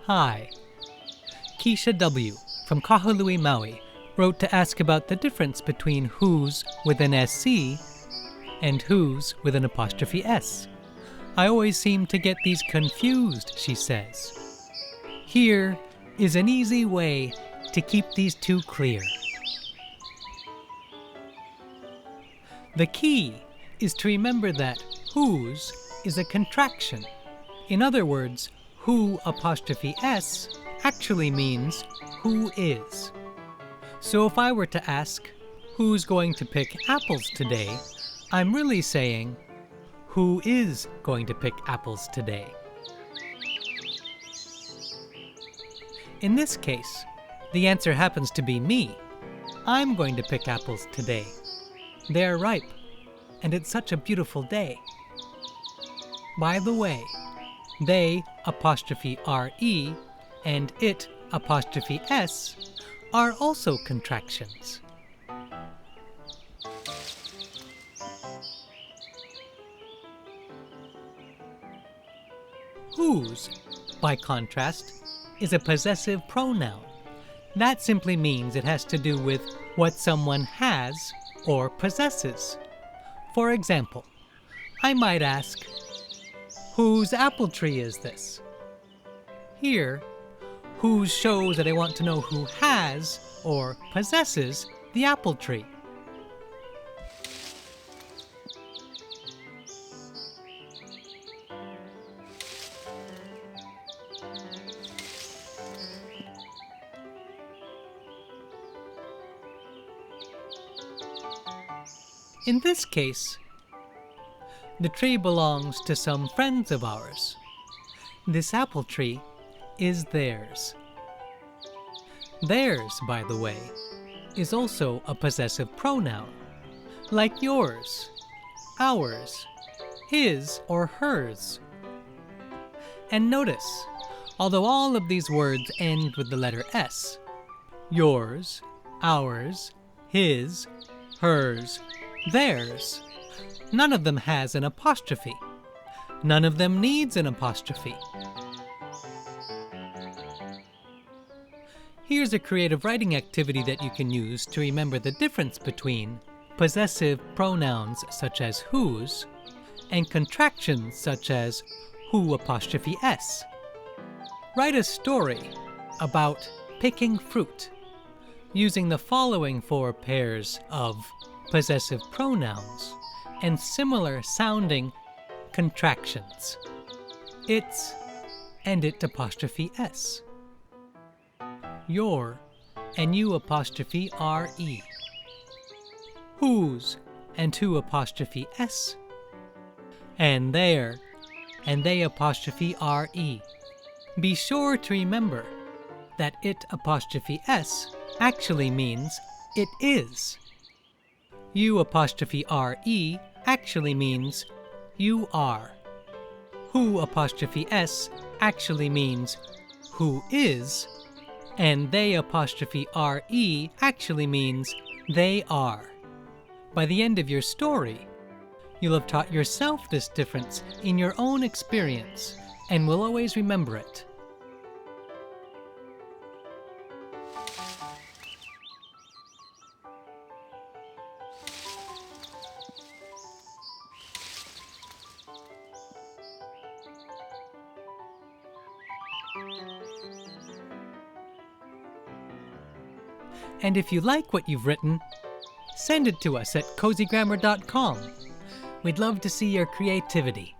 Hi. Keisha W. from Kahului, Maui wrote to ask about the difference between whose with an SC and whose with an apostrophe S. I always seem to get these confused, she says. Here is an easy way to keep these two clear. The key is to remember that whose is a contraction. In other words, who apostrophe S actually means who is. So if I were to ask, who's going to pick apples today, I'm really saying, who is going to pick apples today? In this case, the answer happens to be me. I'm going to pick apples today. They're ripe, and it's such a beautiful day. By the way, they apostrophe RE and it apostrophe S are also contractions. Whose, by contrast, is a possessive pronoun. That simply means it has to do with what someone has or possesses. For example, I might ask, whose apple tree is this? Here, whose shows that I want to know who has or possesses the apple tree. In this case, the tree belongs to some friends of ours. This apple tree is theirs. Theirs, by the way, is also a possessive pronoun, like yours, ours, his or hers. And notice, although all of these words end with the letter S, yours, ours, his, hers, theirs, none of them has an apostrophe. None of them needs an apostrophe. Here's a creative writing activity that you can use to remember the difference between possessive pronouns such as whose and contractions such as who apostrophe S. Write a story about picking fruit using the following four pairs of possessive pronouns and similar sounding contractions. It's and it apostrophe S. Your and you apostrophe RE. Whose and who apostrophe S. And their and they apostrophe RE. Be sure to remember that it apostrophe S actually means it is. You apostrophe RE actually means you are. Who apostrophe S actually means who is. And they apostrophe RE actually means they are. By the end of your story, you'll have taught yourself this difference in your own experience and will always remember it. And if you like what you've written, send it to us at cozygrammar.com. We'd love to see your creativity.